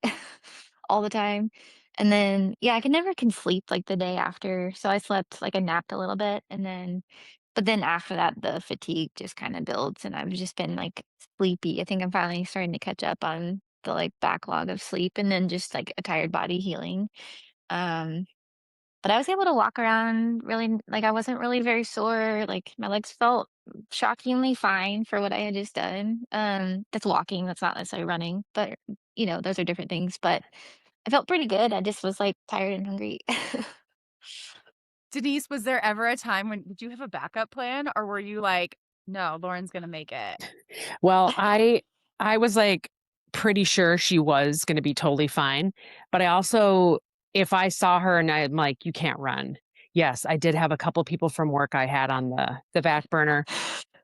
all the time. And then, yeah, I can sleep, like, the day after, so I slept like, I napped a little bit, and then but then after that, the fatigue just kinda builds, and I've just been, like, sleepy. I think I'm finally starting to catch up on the, like, backlog of sleep and then just, like, a tired body healing. Um but I was able to walk around really like, I wasn't really very sore, like, my legs felt shockingly fine for what I had just done. That's walking, that's not necessarily running, but, those are different things, but I felt pretty good, I just was, like, tired and hungry. Denise, was there ever a time when did you have a backup plan, or were you like, "No, Lauren's gonna make it"? Well, I was, like, pretty sure she was gonna be totally fine, but I also if I saw her and I'm like, "You can't run." Yes, I did have a couple people from work I had on the back burner.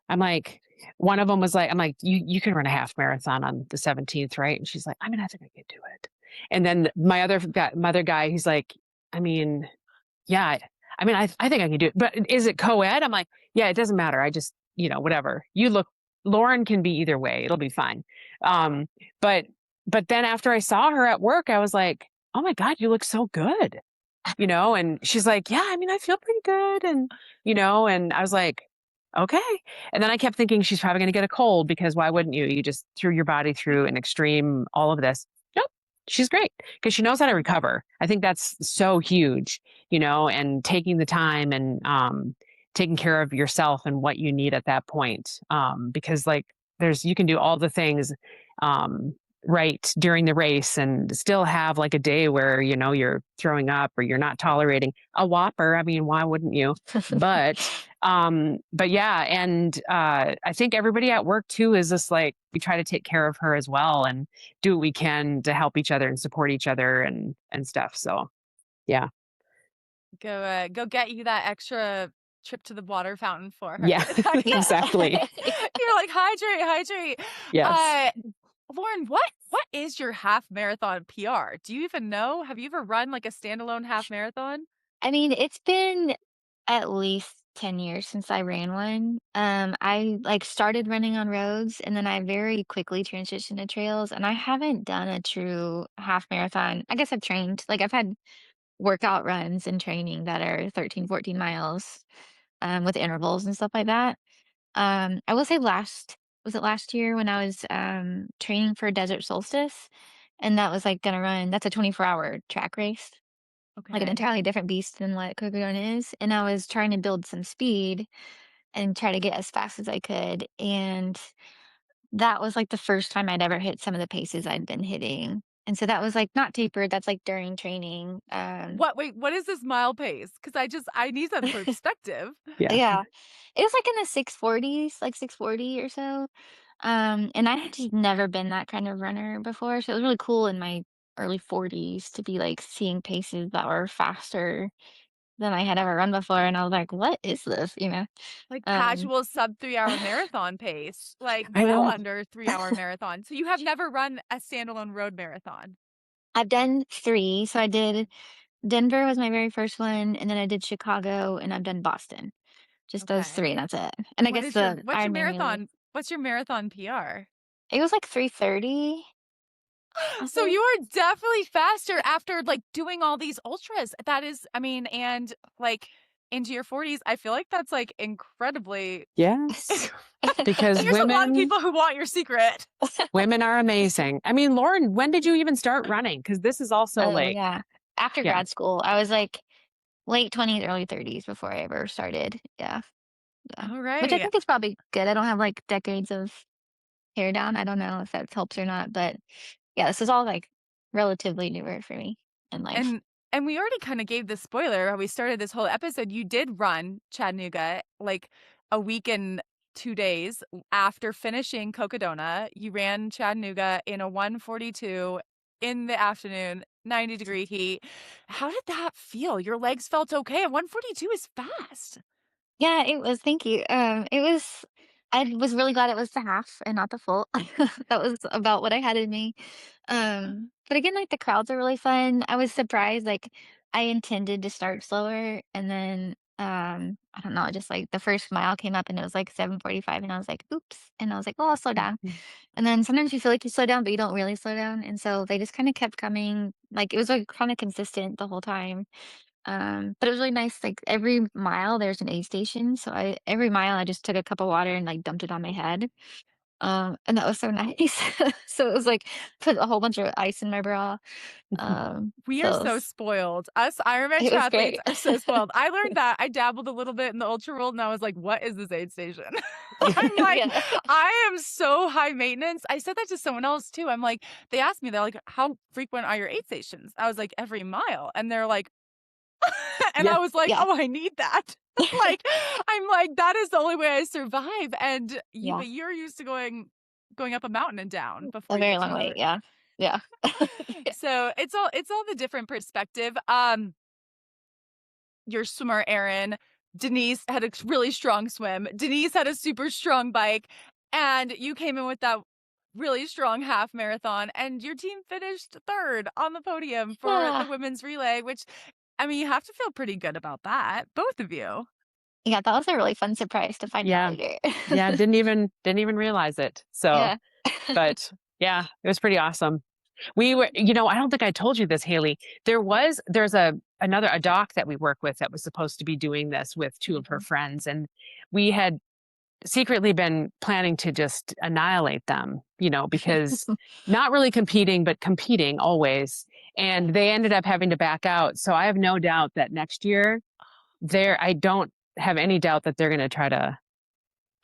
I'm like one of them was like I'm like, "You can run a half marathon on the 17th, right?" And she's like, "I mean, I think I could do it." And then my other guy, he's like, "I mean, yeah, I mean, I think I can do it, but is it co-ed?" I'm like, "Yeah, it doesn't matter. I just, whatever. You look Lauren can be either way. It'll be fine." Um, but but then after I saw her at work, I was like, "Oh my god, you look so good." And she's like, "Yeah, I mean, I feel pretty good." And I was like, "Okay." And then I kept thinking she's probably going to get a cold because why wouldn't you? You just threw your body through an extreme all of this. Nope. She's great because she knows how to recover. I think that's so huge, and taking the time and taking care of yourself and what you need at that point. Because like you can do all the things um, right during the race and still have like a day where you're throwing up or you're not tolerating a whopper. I mean, why wouldn't you? But yeah, and I think everybody at work too is just like we try to take care of her as well and do what we can to help each other and support each other and stuff. So yeah. Go get you that extra trip to the water fountain for her. Yeah. Yeah. Exactly. You're like, "Hydrate, hydrate." Yes. Uh, Lauren, what is your half marathon PR? Do you even know? Have you ever run, like, a standalone half marathon? I mean, it's been at least 10 years since I ran one. I, like, started running on roads, and then I very quickly transitioned to trails, and I haven't done a true half marathon. I guess I've trained, like, I've had workout runs and training that are 13, 14 miles, with intervals and stuff like that. I will say last was it last year when I was training for Desert Solstice, and that was like gonna run. That's a 24-hour track race, like an Okay. entirely different beast than what Cocodona is. And I was trying to build some speed and try to get as fast as I could. And that was like the first time I'd ever hit some of the paces I'd been hitting. And so that was like not tapered, that's like during training. What is this mile pace? Because I need some perspective. Yeah. Yeah. It was like in the 640s, like 640 or so. And I had just never been that kind of runner before. So it was really cool in my early 40s to be like seeing paces that were faster than I had ever run before. And I was like, what is this? You know? Like Um, casual sub 3 hour marathon pace, like I well know. under 3 hour marathon. So you have never run a standalone road marathon. I've done three. So I did Denver was my very first one, and then I did Chicago, and I've done Boston. Just those Okay. three, and that's it. And And I guess the what's your Ironman relay. marathon? What's your marathon PR? It was like 3:30, I So you think. are definitely faster after like doing all these ultras. That is, I mean, and like into your 40s, I feel like that's like incredibly Yes. Because there's a lot of women people who want your secret. women are amazing. I mean, Lauren, when did you even start running? Because this is also Oh, like, yeah. After yeah. grad school, I was like late 20s, early 30s before I ever started. Yeah, yeah. All Which I right. think is probably good. I don't have like decades of hair down. I don't know if that helps or not, but yeah, this is all like relatively newer for me in life. And we already kind of gave the spoiler how we started this whole episode. You did run Chattanooga like a week and 2 days after finishing Cocodona. You ran Chattanooga in a 1:42 in the afternoon, 90-degree heat. How did that feel? Your legs felt okay. 1:42 is fast. Yeah, it was thank you. It was I was really glad it was the half and not the full. That was about what I had in me. But again, like the crowds are really fun. I was surprised, like I intended to start slower and then I don't know, just like the first mile came up and it was like 7:45 and I was like, oops. And I was like, oh, I'll slow down. Mhm. And then sometimes you feel like you slow down, but you don't really slow down. And so they just kind of kept coming. Like it was like kind of consistent the whole time. But it was really nice, like, every mile there's an aid station, so I every mile I just took a cup of water and, like, dumped it on my head, and that was so nice. So it was like, put a whole bunch of ice in my bra, We are so so spoiled. Us Ironman it was triathletes great. are so spoiled. I learned that. I dabbled a little bit in the ultra world and I was like, what is this aid station? I'm like, Yeah. I am so high maintenance. I said that to someone else too. I'm like, they asked me, they're like, how frequent are your aid stations? I was like, every mile. And they're like, and I Yeah. was like, Yeah. oh, I need that. Like, I'm like, that is the only way I survive. And Yeah. but you're used to going up a mountain and down before A you very get to long way, your yeah. Yeah. Yeah. so it's all the different perspective. Your swimmer Erin, Denise had a really strong swim. Denise had a super strong bike, and you came in with that really strong half marathon, and your team finished third on the podium for the Yeah. women's relay. Which, I mean, you have to feel pretty good about that, both of you. Yeah, that was a really fun surprise to find out Yeah. later. Yeah. Didn't even realize it. So, Yeah. but yeah, it was pretty awesome. We were, I don't think I told you this, Haley. There's a doc that we work with that was supposed to be doing this with two of her Mhm. friends, and we had secretly been planning to just annihilate them, because not really competing, but competing always. And they ended up having to back out. So I have no doubt that next year I don't have any doubt that they're going to try to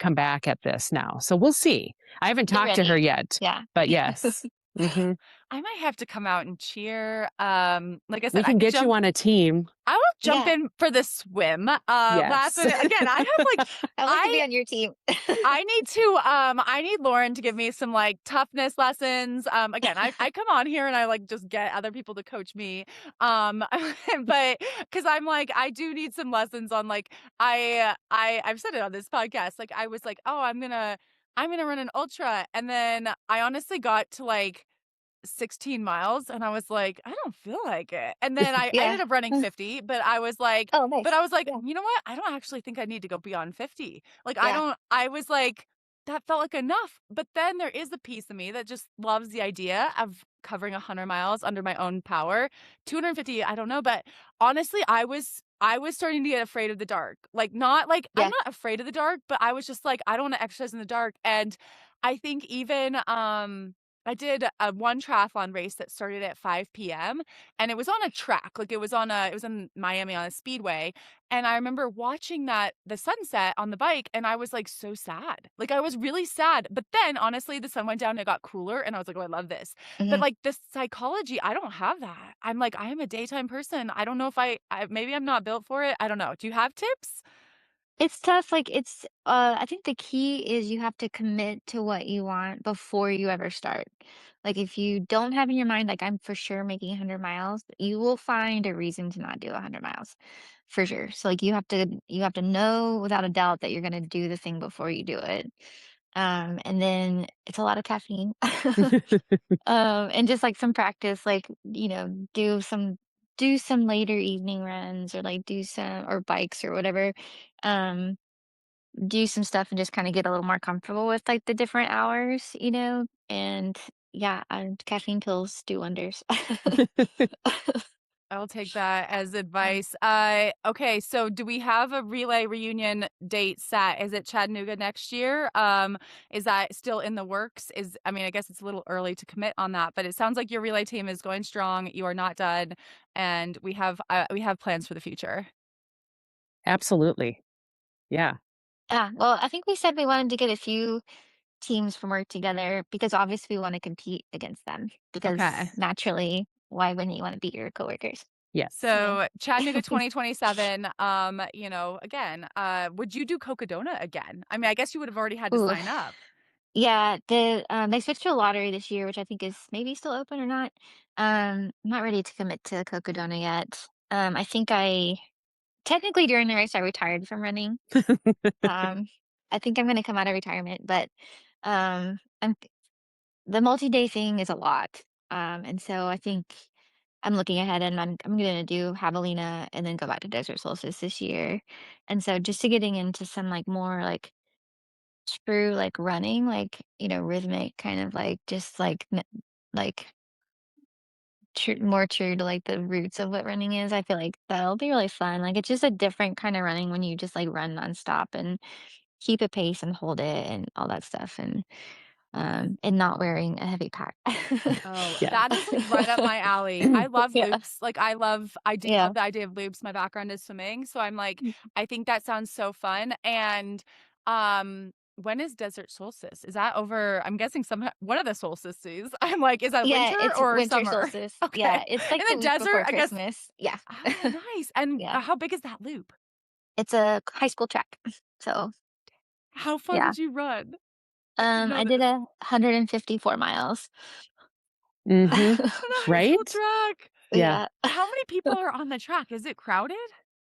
come back at this now. So we'll see. I haven't They're talked to her ready. yet, Yeah. but yes. Hmm. I might have to come out and cheer. Like I We said, I can could get you jump on a team. I will jump Yeah. in for the swim. Last Yes. minute again, I have like I'd like to be I on your team. I need Lauren to give me some like toughness lessons. Again, I come on here and I like just get other people to coach me. But because I'm like I do need some lessons on like I've said it on this podcast. Like I was like, oh, I'm gonna run an ultra, and then I honestly got to like 16 miles and I was like, I don't feel like it. And then I Yeah. ended up running 50, but I was like, Oh, nice. Yeah. you know what? I don't actually think I need to go beyond 50. Like Yeah. I was like, that felt like enough. But then there is a piece of me that just loves the idea of covering 100 miles under my own power. 250, I don't know, but honestly, I was starting to get afraid of the dark. Like not like I'm Yeah. not afraid of the dark, but I was just like I don't want to exercise in the dark. And I think even, I did a one triathlon race that started at 5 p.m. and it was on a track, like, it was in Miami on a speedway, and I remember watching the sunset on the bike, and I was, like, so sad. Like, I was really sad, but then, honestly, the sun went down and it got cooler, and I was like, "Oh, I love this." But, Mhm. like, the psychology, I don't have that. I'm like, I am a daytime person. I don't know if I maybe I'm not built for it. I don't know. Do you have tips? It's tough, like, I think the key is you have to commit to what you want before you ever start. Like, if you don't have in your mind, like, "I'm for sure making 100 miles," you will find a reason to not do 100 miles, for sure. So, like, you have to know without a doubt that you're gonna do the thing before you do it. And then it's a lot of caffeine. And just, like, some practice, like, do some later evening runs or, like, do some or bikes or whatever. Um do some stuff and just kinda get a little more comfortable with, like, the different hours, and yeah, caffeine pills do wonders. I'll take that as advice. Okay, so do we have a relay reunion date set? Is it Chattanooga next year? Is that still in the works? I mean, I guess it's a little early to commit on that, but it sounds like your relay team is going strong. You are not done, and we have plans for the future. Absolutely. Yeah. Yeah, well, I think we said we wanted to get a few teams from work together because obviously we wanna compete against them Okay. because naturally, why wouldn't you wanna beat your coworkers? Yes. You know? So Chattanooga 2027, again, would you do Cocodona again? I mean, I guess you would have already had to Ooh. sign up. Yeah, they switched to a lottery this year, which I think is maybe still open or not. I'm not ready to commit to Cocodona yet. I think I technically during the race I retired from running. Um, I think I'm gonna come out of retirement, but I'm the multi-day thing is a lot. And so I think I'm looking ahead and I'm gonna do Javelina and then go back to Desert Solstice this year. And so just to getting into some like more like true, like, running, like, rhythmic, kind of, like, just, like, like, more true to, like, the roots of what running is, I feel like that'll be really fun, like, it's just a different kinda running when you just, like, run nonstop and keep a pace and hold it and all that stuff, and not wearing a heavy pack. Oh, Yeah. that is, like, right up my alley. I love Yeah, loops. Like, I do yeah. love the idea of loops. My background is swimming, so I'm like, I think that sounds so fun, and, when is desert solstice? Is that over I'm guessing some one of the solstices. I'm like, is that Yeah, winter it's or winter summer? solstice. Okay. Yeah, it's, In like, the the week desert, before I guess. Christmas. Yeah. Oh, nice, and, Yeah. how big is that loop? It's a high school track. So, How far yeah. did you run? I should know I did this. 154 miles. Mhm. On a high school Right? track. Yeah. Yeah. How many people are on the track? Is it crowded?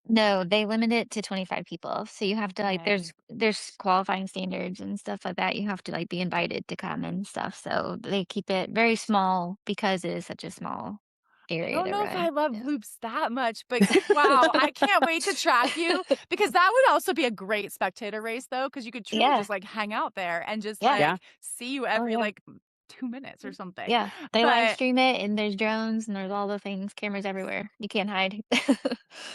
No, they limit it to 25 people. So you have to like Okay. there's qualifying standards and stuff like that. You have to like be invited to come and stuff. So they keep it very small because it is such a small I area don't to know if I run. love Yeah. loops that much, but wow, I can't wait to track you because that would also be a great spectator race though, because you could truly Yeah. just like hang out there and just Yeah. Yeah. like see you Oh every yeah. like 2 minutes or something. Yeah. They live But stream it and there's drones and there's all the things, cameras everywhere. You can't hide.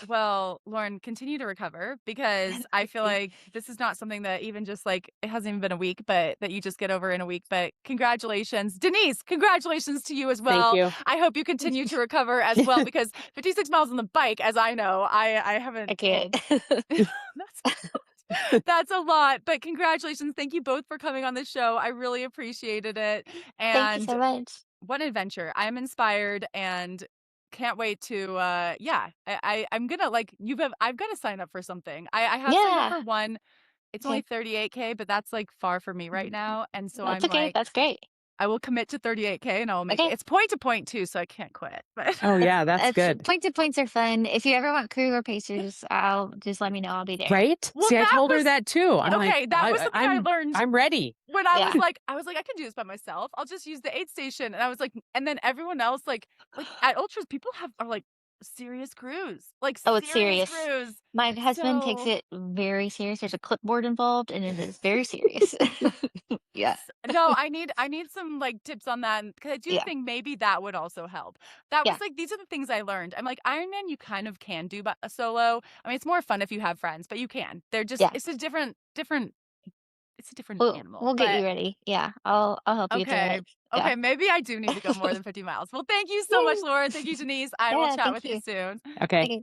well, Lauren, continue to recover because I Thank feel you. like this is not something that even just like it hasn't even been a week, but that you just get over in a week. But congratulations, Denise, congratulations to you as Thank well. you. I hope you continue to recover as well because 56 miles on the bike, as I know, I I haven't, can't. well, that's that's a lot, but congratulations. Thank you both for coming on the show. I really appreciated it. Thank you And so much. what an adventure. I am inspired and can't wait to yeah. I'm gonna like I've gotta sign up for something. I have signed up Yeah. for one. It's only Okay. 38K, but that's like far for me right now. And so That's I'm okay. like, That's great. I will commit to 38K and I will make it. Okay. It's point to point too, so I can't quit. But Oh, yeah, that's That's good. point to points are fun. If you ever want crew or pacers, I'll just let me know. I'll be there. Right? well, See, I that told her was that too. I'm like, okay. That was something I learned I'm ready. when Yeah. I was like, I can do this by myself. I'll just use the aid station. And I was like, and then everyone else, like at ultras, people are like serious crews, like Oh, it's serious serious. crews. My husband takes So it very serious. There's a clipboard involved, and it is very serious. Yeah. no, I need some like tips on that because I do Yeah. think maybe that would also help. That was Yeah. like these are the things I learned. I'm like Ironman, you kind of can do a solo. I mean, it's more fun if you have friends, but you can. They're just Yeah. it's a different it's a different animal, We'll get but you ready. Yeah, I'll help you through okay. it. Yeah. Okay, maybe I do need to go more than 50 miles. Well, thank you so much, Yay. Laura. Thank you, Denise. I will Yeah, chat thank with you you. soon. Okay. Okay.